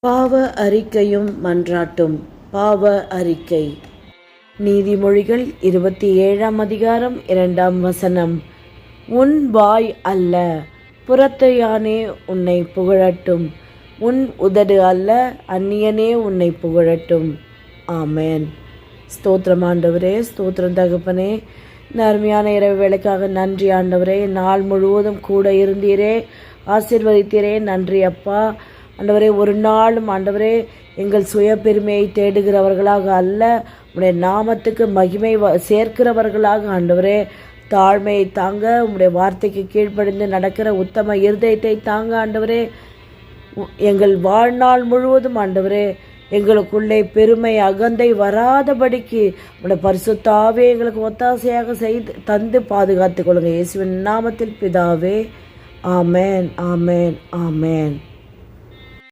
பாவ அறிக்கையும் மன்றாட்டும். பாவ அறிக்கை. நீதிமொழிகள் 27ஆம் அதிகாரம் 2ஆம் வசனம். உன் வாய் அல்ல, புறத்தையானே உன்னை புகழட்டும். உன் உதடு அல்ல, அந்நியனே உன்னை புகழட்டும். ஆமேன். ஸ்தோத்திரம் ஆண்டவரே, ஸ்தோத்திரம் தகப்பனே. இந்த அருமையான இரவு வேளைக்காக நன்றி ஆண்டவரே. நாள் முழுவதும் கூட இருந்தீரே, ஆசீர்வதித்தீரே. நன்றி அப்பா. ஆண்டவரே, ஒரு நாளும் ஆண்டவரே எங்கள் சுய பெருமையை தேடுகிறவர்களாக அல்ல, உம்முடைய நாமத்துக்கு மகிமை சேர்க்கிறவர்களாக ஆண்டவரே தாழ்மையை தாங்க, உம்முடைய வார்த்தைக்கு கீழ்ப்படிந்து நடக்கிற உத்தம இருதயத்தை தாங்க ஆண்டவரே. எங்கள் வாழ்நாள் முழுவதும் ஆண்டவரே எங்களுக்குள்ளே பெருமை அகந்தை வராதபடிக்கு உம்முடைய பரிசுத்தாவே எங்களுக்கு ஒத்தாசையாக செய்து தந்து பாதுகாத்துக் கொள்ளுங்க. இயேசுவின் நாமத்தில் பிதாவே. ஆமேன், ஆமேன், ஆமேன்.